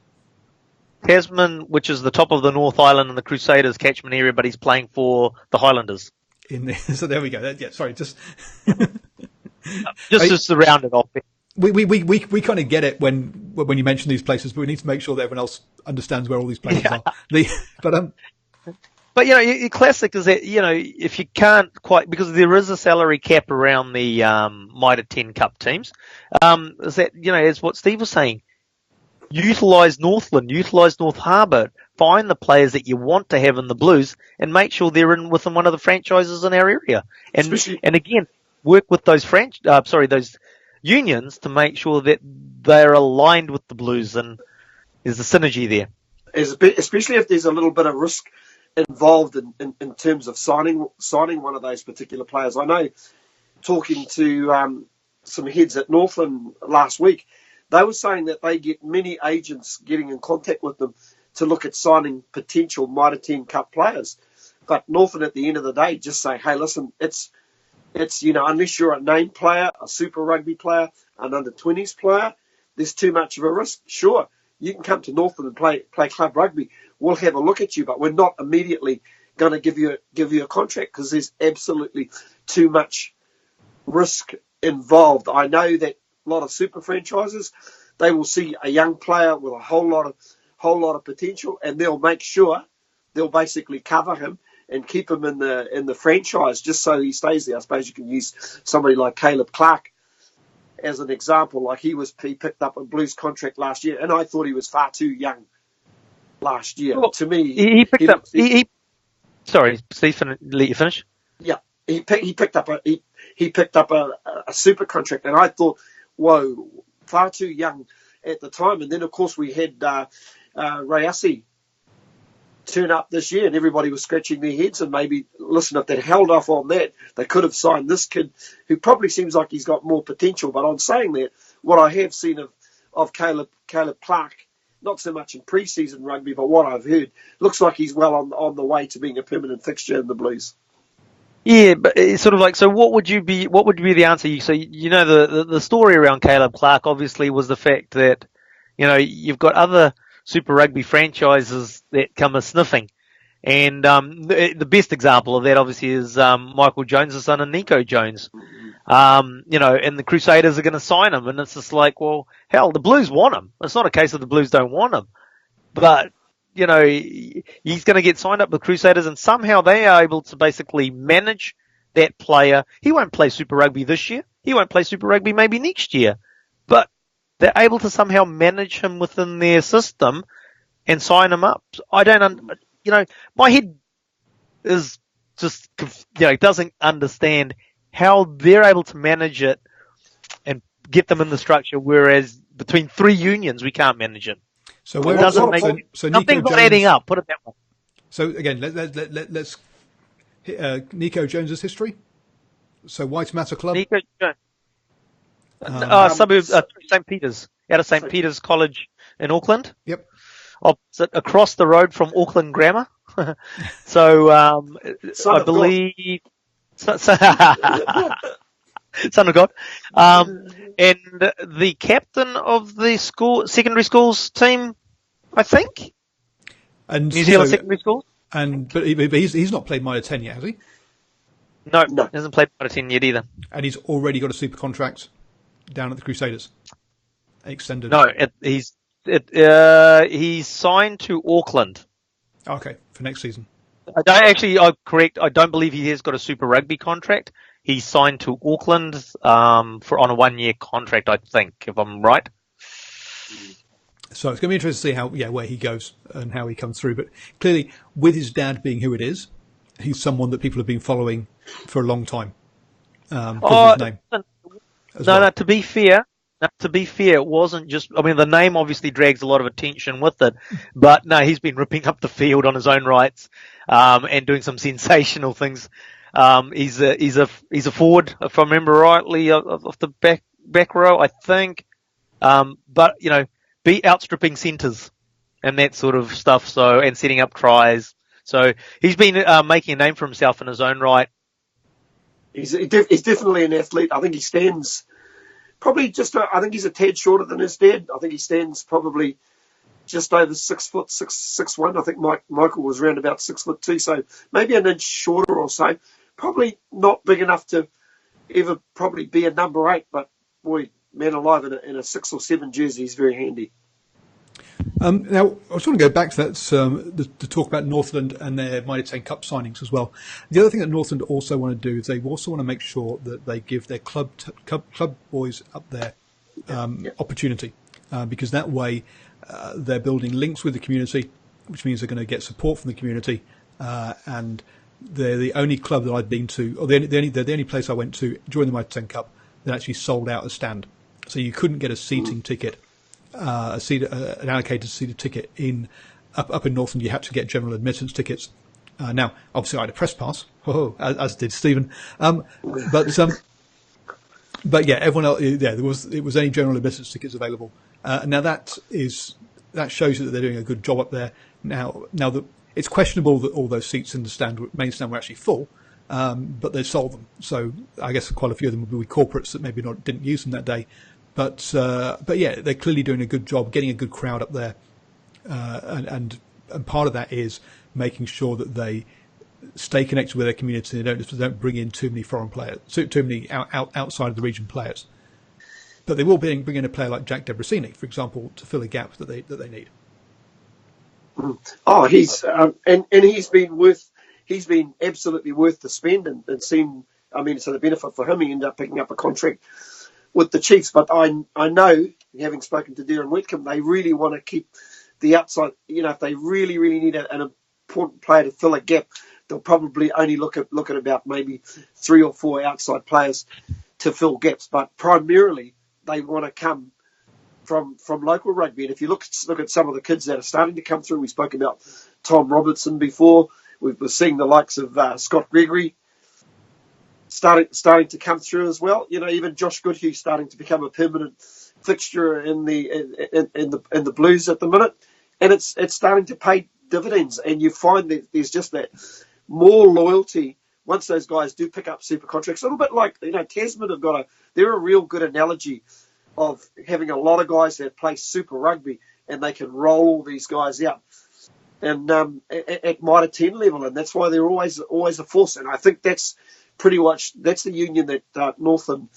Tasman, which is the top of the North Island and the Crusaders catchment area, but he's playing for the Highlanders. So there we go. Yeah, sorry, just to round it off. We kind of get it when you mention these places, but we need to make sure that everyone else understands where all these places are. But your classic is that if you can't quite, because there is a salary cap around the Mitre 10 Cup teams, is that as what Steve was saying, utilise Northland, utilise North Harbour, find the players that you want to have in the Blues, and make sure they're within one of the franchises in our area, and again work with those those unions to make sure that they're aligned with the Blues, and there's a synergy there. Especially if there's a little bit of risk involved in terms of signing one of those particular players. I know, talking to some heads at Northland last week, they were saying that they get many agents getting in contact with them to look at signing potential Mitre 10 Cup players. But Northland, at the end of the day, just say, hey, listen, it's unless you're a name player, a Super Rugby player, an under-20s player, there's too much of a risk. Sure, you can come to Northland and play club rugby. We'll have a look at you, but we're not immediately going to give you a contract because there's absolutely too much risk involved. I know that a lot of super franchises, they will see a young player with a whole lot of potential, and they'll make sure they'll basically cover him and keep him in the franchise just so he stays there. I suppose you can use somebody like Caleb Clark as an example. Like he picked up a Blues contract last year, and I thought he was far too young last year. Well, to me, he picked up. Sorry, Steve, let you finish. Yeah, he picked up a super contract, and I thought, whoa, far too young at the time. And then of course we had Rayasi turn up this year, and everybody was scratching their heads. And maybe, listen, if they'd held off on that, they could have signed this kid, who probably seems like he's got more potential. But on saying that, what I have seen of Caleb Clark, not so much in pre-season rugby, but what I've heard, looks like he's well on the way to being a permanent fixture in the Blues. Yeah, but it's sort of like, so what would be the answer? So, the story around Caleb Clark obviously was the fact that, you've got other Super Rugby franchises that come a sniffing. And the best example of that obviously is Michael Jones' son and Nico Jones. And the Crusaders are going to sign him, and it's just like, well, hell, the Blues want him. It's not a case of the Blues don't want him. But he's going to get signed up with Crusaders, and somehow they are able to basically manage that player. He won't play Super Rugby this year. He won't play Super Rugby maybe next year. But they're able to somehow manage him within their system and sign him up. I don't, my head is just, doesn't understand how they're able to manage it and get them in the structure, whereas between three unions, we can't manage it. So where doesn't make nothing's not adding up. Put it that way. So again, let's hit, Nico Jones's history. So White Matter Club. Nico Jones, suburb St. Peter's, out of St. Peter's College in Auckland. Yep. Opposite, across the road from Auckland Grammar. So I believe, son of God. And the captain of the secondary schools team, I think. And New Zealand secondary schools. But he's not played minor 10 yet, has he? No, he hasn't played minor 10 yet either. And he's already got a super contract down at the Crusaders. Extended. No, he's signed to Auckland. Okay, for next season. I'm correct. I don't believe he has got a Super Rugby contract. He's signed to Auckland on a 1-year contract, I think, if I'm right. So it's going to be interesting to see where he goes and how he comes through. But clearly, with his dad being who it is, he's someone that people have been following for a long time. His name. No, to be fair, it wasn't just, the name obviously drags a lot of attention with it, but no, he's been ripping up the field on his own rights, and doing some sensational things. He's a forward, if I remember rightly, off the back row, I think. But, be outstripping centres and that sort of stuff. So, and setting up tries. So he's been, making a name for himself in his own right. He's definitely an athlete. I think he stands probably I think he's a tad shorter than his dad. I think he stands probably just over 6 foot, 6'1". I think Michael was around about 6'2", so maybe an inch shorter or so. Probably not big enough to ever probably be a number 8, but boy, man alive, in a 6 or 7 jersey, he's very handy. Now, I just want to go back to that to talk about Northland and their Mighty 10 Cup signings as well. The other thing that Northland also want to do is they also want to make sure that they give their club boys up there opportunity, because that way they're building links with the community, which means they're going to get support from the community, and they're the only club that I've been to, or they're the only place I went to during the Mighty 10 Cup that actually sold out a stand. So you couldn't get a seating ticket. An allocated seated ticket up in Northland. You had to get general admittance tickets. Now, obviously, I had a press pass, as did Stephen. But yeah, everyone else. Yeah, it was only general admittance tickets available. Now that shows you that they're doing a good job up there. Now it's questionable that all those seats in the main stand were actually full, but they sold them. So I guess quite a few of them would be corporates that maybe didn't use them that day. But yeah, they're clearly doing a good job getting a good crowd up there, and part of that is making sure that they stay connected with their community. They don't bring in too many foreign players, too many outside of the region players. But they will bring in a player like Jack Debrasini, for example, to fill a gap that they need. Oh, he's and he's been absolutely worth the spend and seen. I mean, so the benefit for him, he ended up picking up a contract with the Chiefs. But I know, having spoken to Darren Whitcomb, they really want to keep the outside. If they really need an important player to fill a gap, they'll probably only look at about maybe 3 or 4 outside players to fill gaps. But primarily, they want to come from local rugby. And if you look at some of the kids that are starting to come through, we spoke about Tom Robertson before. We're seeing the likes of Scott Gregory starting to come through as well. Even Josh Goodhue starting to become a permanent fixture in the Blues at the minute, and it's starting to pay dividends. And you find that there's just that more loyalty once those guys do pick up super contracts. A little bit like Tasman they're a real good analogy of having a lot of guys that play super rugby and they can roll all these guys out. And at Mitre 10 level, and that's why they're always a force. And I think that's the union that Northern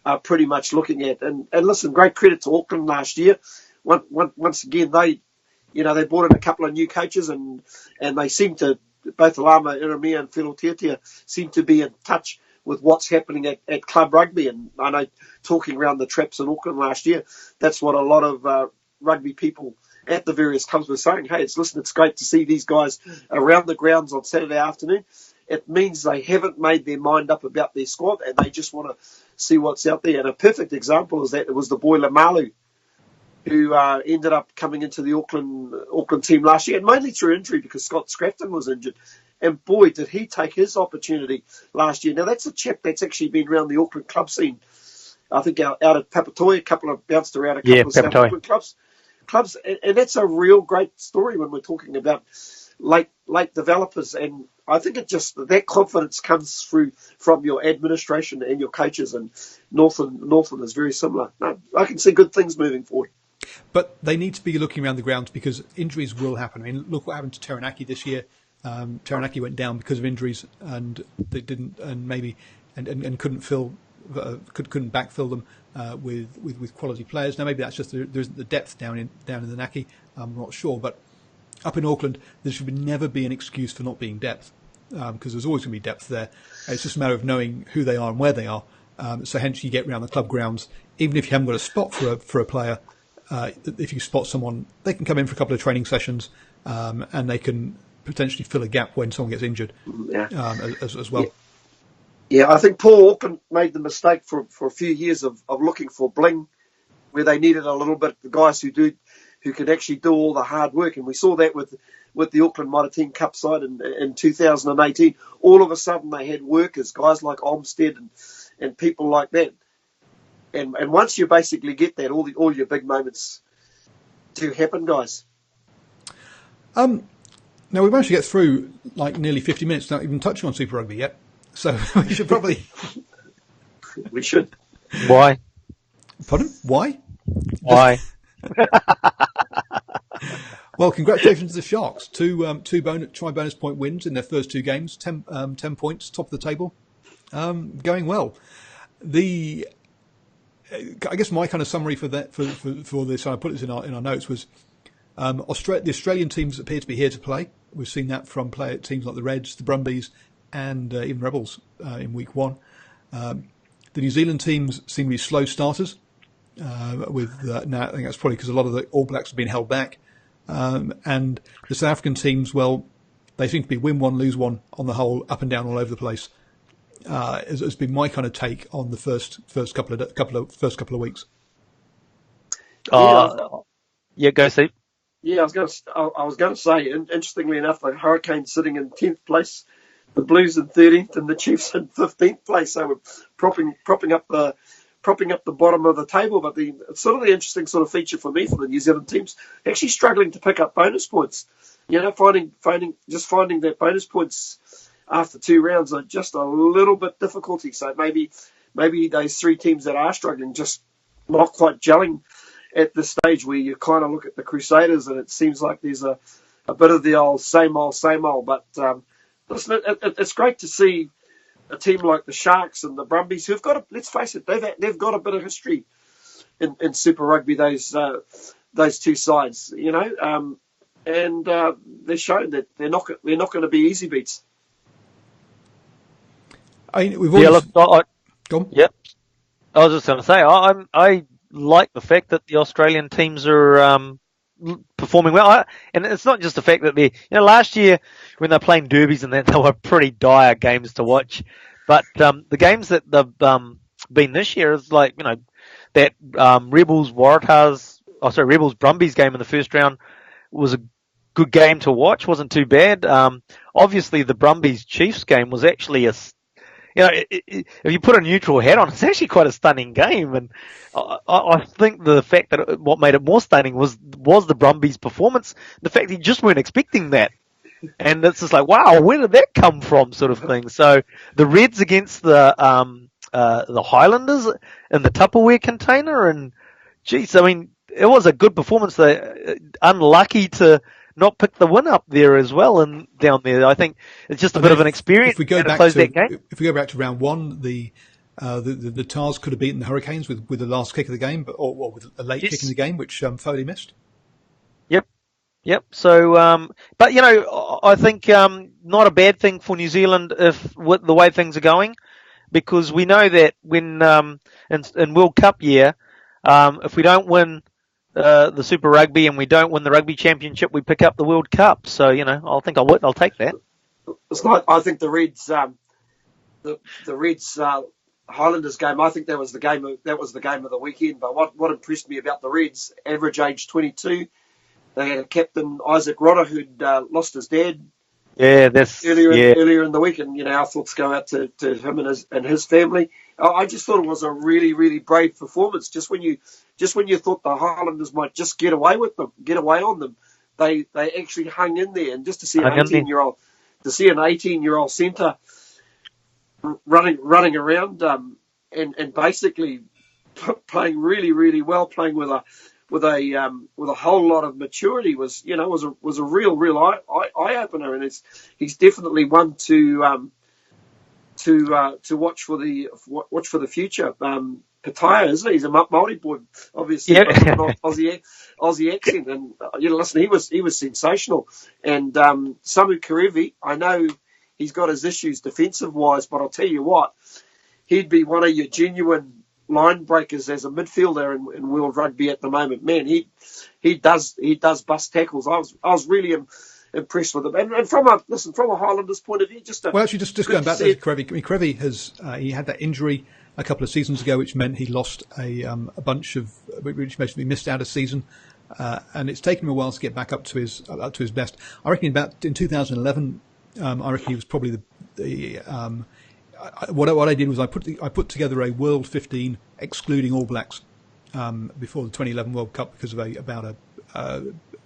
are pretty much looking at. And listen, great credit to Auckland last year. Once again, they brought in a couple of new coaches, and they seem to, both Lama Iramia and Phil Tiatia, seem to be in touch with what's happening at club rugby. And I know, talking around the traps in Auckland last year, that's what a lot of rugby people at the various clubs were saying. Hey, it's great to see these guys around the grounds on Saturday afternoon. It means they haven't made their mind up about their squad, and they just want to see what's out there. And a perfect example is that it was the boy Lamalu who ended up coming into the Auckland team last year, and mainly through injury because Scott Scrafton was injured. And boy, did he take his opportunity last year. Now, that's a chap that's actually been around the Auckland club scene. I think out at Papatoetoe, bounced around a couple of South Auckland clubs. And that's a real great story when we're talking about late developers. And I think that confidence comes through from your administration and your coaches, and Northern is very similar. No, I can see good things moving forward. But they need to be looking around the grounds because injuries will happen. I mean, look what happened to Taranaki this year. Taranaki went down because of injuries, and they didn't, and maybe and couldn't couldn't backfill them with quality players. Now maybe that's just there isn't the depth down in the Naki. I'm not sure, but up in Auckland there should never be an excuse for not being depth, because there's always going to be depth there. It's just a matter of knowing who they are and where they are. So hence you get around the club grounds, even if you haven't got a spot for a player. If you spot someone, they can come in for a couple of training sessions, and they can potentially fill a gap when someone gets injured, as well. Yeah, I think Paul Auckland made the mistake for a few years of looking for bling, where they needed a little bit the guys who could actually do all the hard work, and we saw that with the Auckland Mitre 10 Cup side in 2018. All of a sudden they had workers, guys like Olmsted and people like that. And once you basically get that, all your big moments do happen, guys. Now we've managed to get through like nearly 50 minutes without even touching on Super Rugby yet. So we should probably... We should. Why? Pardon? Why? Why? Well, congratulations to the Sharks. Two bonus point wins in their first 2 games. 10 points, top of the table. Going well. I guess my kind of summary for this, and I put this in our notes, was the Australian teams appear to be here to play. We've seen that from teams like the Reds, the Brumbies, and even Rebels in week 1. The New Zealand teams seem to be slow starters. Now I think that's probably because a lot of the All Blacks have been held back, and the South African teams, well, they seem to be win one, lose one on the whole, up and down all over the place. Has been my kind of take on the first couple of weeks. Yeah, go Steve. Yeah, I was going to say, interestingly enough, the Hurricanes sitting in 10th place, the Blues in 13th, and the Chiefs in 15th place. So we're propping up the bottom of the table. But the interesting sort of feature for me for the New Zealand teams, actually struggling to pick up bonus points. Finding that bonus points after 2 rounds are just a little bit difficulty. So maybe those 3 teams that are struggling just not quite gelling at this stage, where you kind of look at the Crusaders and it seems like there's a bit of the old same old. But listen, it's great to see a team like the Sharks and the Brumbies, who've got let's face it, they've got a bit of history in Super Rugby, those two sides, and they're shown that they're not going to be easy beats. We've always Go on. Yeah. I was just going to say, I like the fact that the Australian teams are performing well. And it's not just the fact that last year when they're playing derbies and that, they were pretty dire games to watch. But the games that they've been this year is like, that Rebels Brumbies game in the first round was a good game to watch, wasn't too bad. Obviously, the Brumbies Chiefs game was actually if you put a neutral hat on, it's actually quite a stunning game. And I think the fact that what made it more stunning was the Brumbies' performance. The fact that you just weren't expecting that. And it's just like, wow, where did that come from, sort of thing. So the Reds against the Highlanders in the Tupperware container, and geez, I mean, it was a good performance. They unlucky to not pick the win up there as well, and down there. I think it's just a bit of an experience. If we go back to round one, the Tars could have beaten the Hurricanes with the last kick of the game, or with a late kick in the game, which Foley missed. Yep. So, but I think not a bad thing for New Zealand with the way things are going, because we know that when in World Cup year, if we don't win the Super Rugby and we don't win the Rugby Championship, we pick up the World Cup. So I'll take that. It's not. I think the Reds, the Reds Highlanders game. I think that was the game of the weekend. But what impressed me about the Reds, average age 22. They had a captain, Isaac Rodder, who'd lost his dad. Yeah, earlier in the week, and our thoughts go out to him and his family. I just thought it was a really, really brave performance. Just when you thought the Highlanders might just get away on them, they actually hung in there. And just to see an 18-year-old centre running around and basically playing really, really well, playing with a whole lot of maturity was a real eye opener, and he's definitely one to watch for the future. Pataya, isn't he? He's a Māori boy, obviously, but not Aussie accent, and listen, he was sensational. And Samu Karevi, I know he's got his issues defensive wise, but I'll tell you what, he'd be one of your genuine line breakers as a midfielder in World Rugby at the moment. Man, he does bust tackles. I was really impressed with him. And from a Highlanders point of view, just going back to Karevi. I mean, Karevi has he had that injury a couple of seasons ago, which meant he lost a bunch of, which basically missed out a season, and it's taken him a while to get back up to his best. I reckon in 2011, I reckon he was probably what I did was I put together a World 15 excluding All Blacks before the 2011 World Cup because of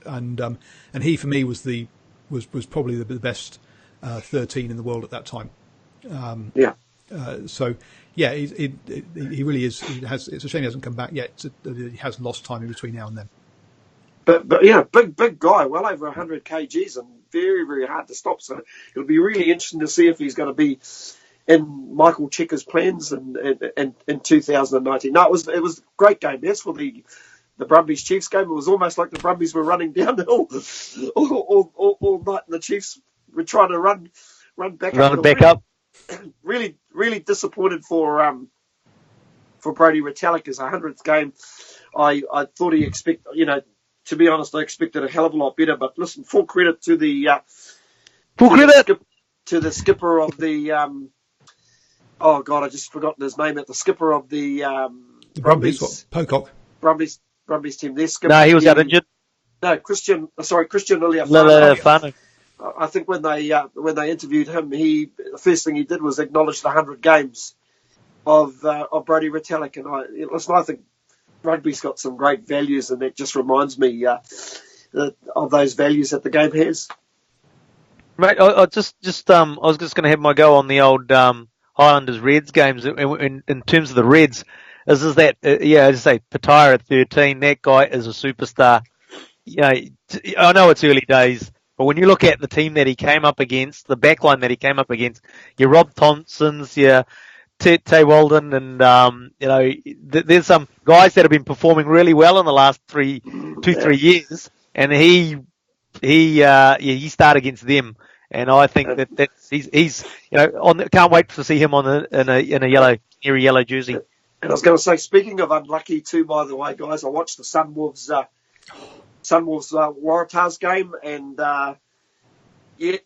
and he for me was probably the best 13 in the world at that time. So yeah, he really is. It's a shame he hasn't come back yet. He has lost time in between now and then. But big guy, well over 100 kgs, and very, very hard to stop. So it'll be really interesting to see if he's going to be in Michael Checker's plans in 2019. No, it was a great game. As for the Brumbies Chiefs game, it was almost like the Brumbies were running downhill all night, and the Chiefs were trying to run back up. Really, really disappointed for Brodie Retallick's 100th game. I thought he expected, to be honest, I expected a hell of a lot better. But listen, full credit to the skipper of the. Oh God, I just forgotten his name. The skipper of the Brumbies, Pocock. Brumbies team. Their skipper. No, he was out injured. No, Christian Liliafano. Liliafano. I think when they interviewed him, the first thing he did was acknowledge the 100 games of Brodie Retallick. And I think rugby's got some great values, and that just reminds me of those values that the game has. Mate, I was just going to have my go on the old Highlanders Reds games in terms of the Reds. As I say, Pataya at 13, that guy is a superstar. I know it's early days, but when you look at the team that he came up against, the backline that he came up against, your Rob Thompsons, your Tay Walden, and there's some guys that have been performing really well in the last 3 years, and he started against them, and I think he's can't wait to see him in a yellow jersey. And I was going to say, speaking of unlucky too, by the way, guys, I watched the Sunwolves Waratahs game, and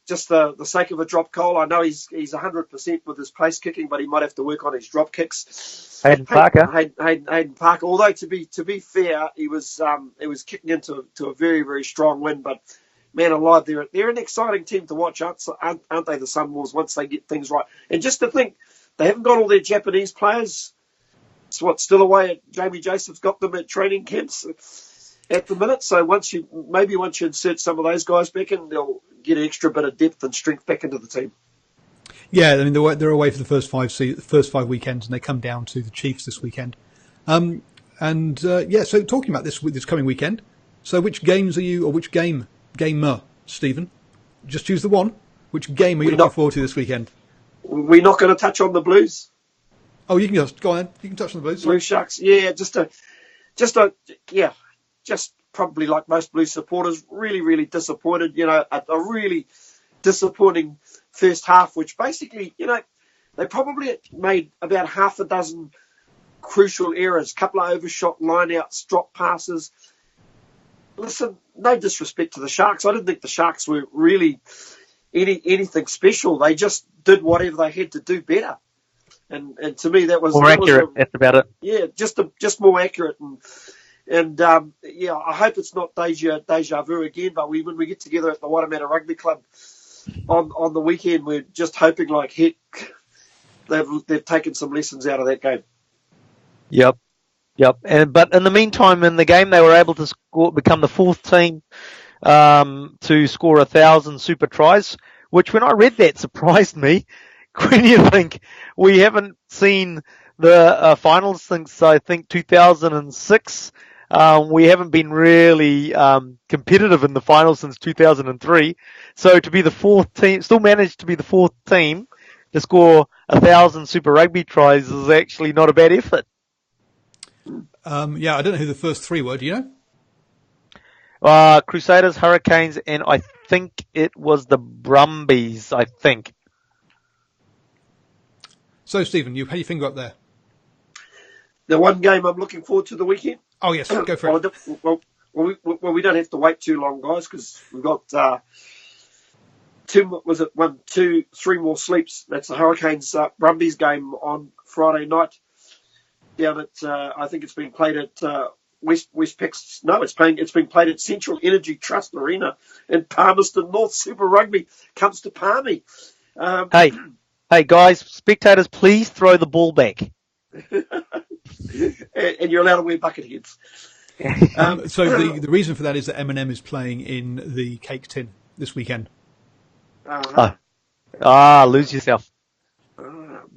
just the sake of a drop goal. I know he's 100% with his place kicking, but he might have to work on his drop kicks. Hayden Parker. Although to be fair, he was kicking into a very, very strong win. But man alive, they're an exciting team to watch, aren't they? The Sunwolves, once they get things right. And just to think, they haven't got all their Japanese players. It's still away. Jamie Joseph's got them at training camps at the minute. So once you insert some of those guys back in, they'll get an extra bit of depth and strength back into the team. Yeah, I mean they're away for the first five weekends, and they come down to the Chiefs this weekend. So talking about this coming weekend. So which games are you, or which gamer, Stephen? Just choose the one. Which game are you looking forward to this weekend? We're not going to touch on the Blues. Oh, you can just go on. You can touch on the Blues. Blue Sharks, yeah, just probably like most Blues supporters, really, really disappointed. A really disappointing first half, which basically, they probably made about half a dozen crucial errors, couple of overshot lineouts, drop passes. Listen, no disrespect to the Sharks. I didn't think the Sharks were really anything special. They just did whatever they had to do better. And to me, that was more accurate. That's about it. Yeah, just more accurate. And I hope it's not deja vu again. But when we get together at the Watermatta Rugby Club on the weekend, we're just hoping like heck they've taken some lessons out of that game. Yep. But in the meantime, in the game, they were able to become the fourth team to score 1,000 super tries, which when I read that surprised me. When you think we haven't seen the finals since I think 2006, we haven't been really competitive in the finals since 2003. So to be the fourth team, still managed to be the fourth team to score 1,000 Super Rugby tries is actually not a bad effort. I don't know who the first three were. Do you know? Crusaders, Hurricanes, and I think it was the Brumbies. I think. So, Stephen, you had your finger up there. The one game I'm looking forward to the weekend. Oh yes, go for it. We don't have to wait too long, guys, because we've got 3 more sleeps. That's the Hurricanes Brumbies game on Friday night down at I think it's been played at West Pex. No, it's been played at Central Energy Trust Arena in Palmerston North. Super Rugby comes to Palmy. Hey guys, spectators, please throw the ball back. And you're allowed to wear bucket heads. So the reason for that is that Eminem is playing in the Cake Tin this weekend. Lose yourself.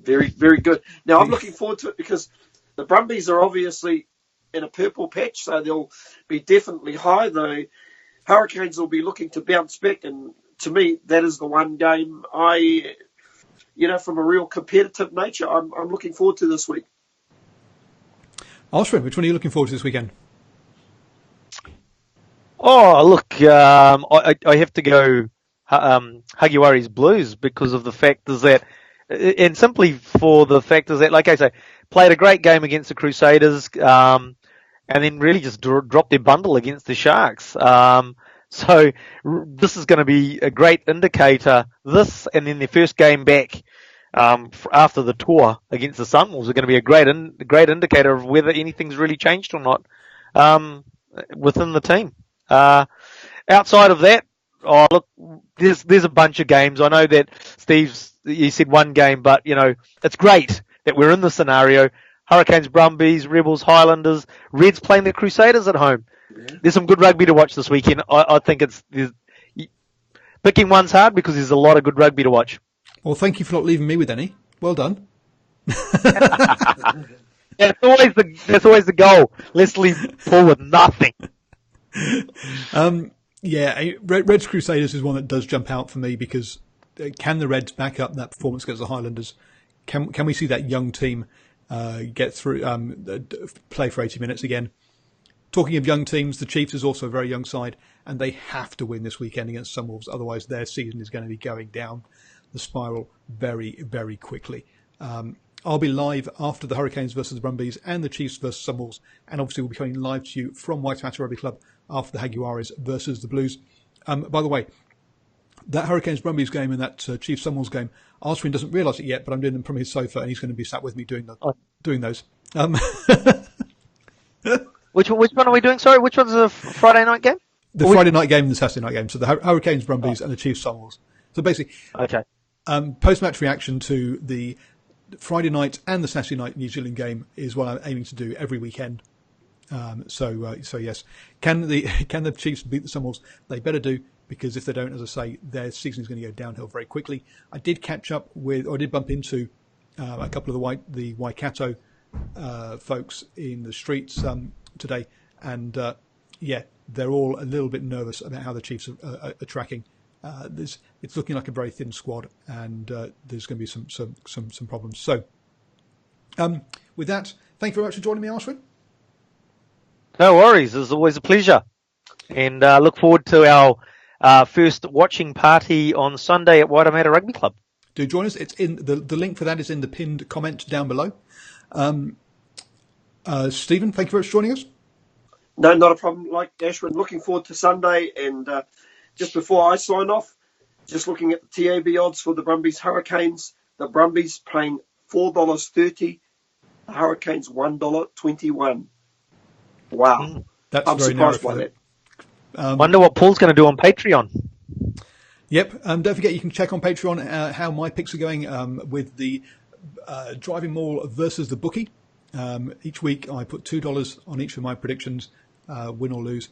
Very, very good. Now I'm looking forward to it because the Brumbies are obviously in a purple patch, so they'll be definitely high. The Hurricanes will be looking to bounce back, and to me, that is the one game from a real competitive nature, I'm looking forward to this week. Osrin, which one are you looking forward to this weekend? Oh, look, I have to go Hagiwari's Blues because of the fact is that, and simply for the fact is that, like I say, played a great game against the Crusaders, and then really just dropped their bundle against the Sharks. So this is going to be a great indicator. This and then their first game back after the tour against the Sunwolves are going to be a great indicator of whether anything's really changed or not within the team. Outside of that, look, there's a bunch of games. I know that you said one game, but it's great that we're in the scenario. Hurricanes, Brumbies, Rebels, Highlanders, Reds playing the Crusaders at home. Yeah. There's some good rugby to watch this weekend. I think picking one's hard because there's a lot of good rugby to watch. Well, thank you for not leaving me with any. Well done. That's always the goal. Let's leave Paul with nothing. Reds Crusaders is one that does jump out for me because can the Reds back up that performance against the Highlanders? can we see that young team get through, play for 80 minutes again? Talking of young teams, the Chiefs is also a very young side, and they have to win this weekend against Sunwolves. Otherwise, their season is going to be going down the spiral very, very quickly. I'll be live after the Hurricanes versus the Brumbies and the Chiefs versus Sunwolves, and obviously we'll be coming live to you from Waikato Rugby Club after the Jaguares versus the Blues. By the way, that Hurricanes Brumbies game and that Chiefs Sunwolves game, Arswin doesn't realise it yet, but I'm doing them from his sofa, and he's going to be sat with me doing those. Which one are we doing? Sorry, which one's the Friday night game? The Friday night game and the Saturday night game. So the Hurricanes Brumbies and the Chiefs Sunwolves. So basically, okay. Post-match reaction to the Friday night and the Saturday night New Zealand game is what I'm aiming to do every weekend. So yes, can the Chiefs beat the Sunwolves? They better do, because if they don't, as I say, their season is going to go downhill very quickly. I did bump into a couple of the Waikato folks in the streets today, and they're all a little bit nervous about how the Chiefs are tracking. It's looking like a very thin squad, and there's going to be some problems. So, with that, thank you very much for joining me, Arswin. No worries. It's always a pleasure. And look forward to our first watching party on Sunday at Waitemata Rugby Club. Do join us. It's in the link for that is in the pinned comment down below. Stephen, thank you very much for joining us. No, not a problem. Like Ashwin, looking forward to Sunday. And just before I sign off, just looking at the TAB odds for the Brumbies Hurricanes. The Brumbies paying $4.30. The Hurricanes $1.21. Wow. That's I'm very surprised by that. Wonder what Paul's going to do on Patreon. Yep. Don't forget, you can check on Patreon how my picks are going with the DrivingMaul versus the bookie. Each week I put $2 on each of my predictions, win or lose.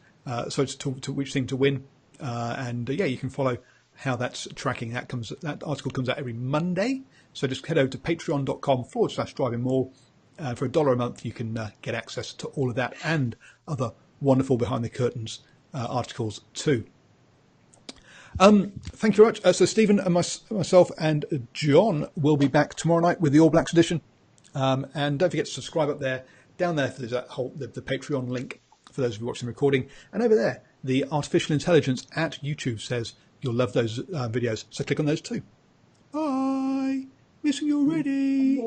So it's to which thing to win. You can follow how that's tracking. That article comes out every Monday. So just head over to patreon.com/DrivingMaul. For $1 a month, you can get access to all of that and other wonderful behind the curtains articles too. Thank you very much. So Stephen and myself and John will be back tomorrow night with the All Blacks edition. And don't forget to subscribe up there. Down there, there's the Patreon link for those of you watching the recording. And over there, the artificial intelligence at YouTube says you'll love those videos. So click on those too. Bye. Missing you already.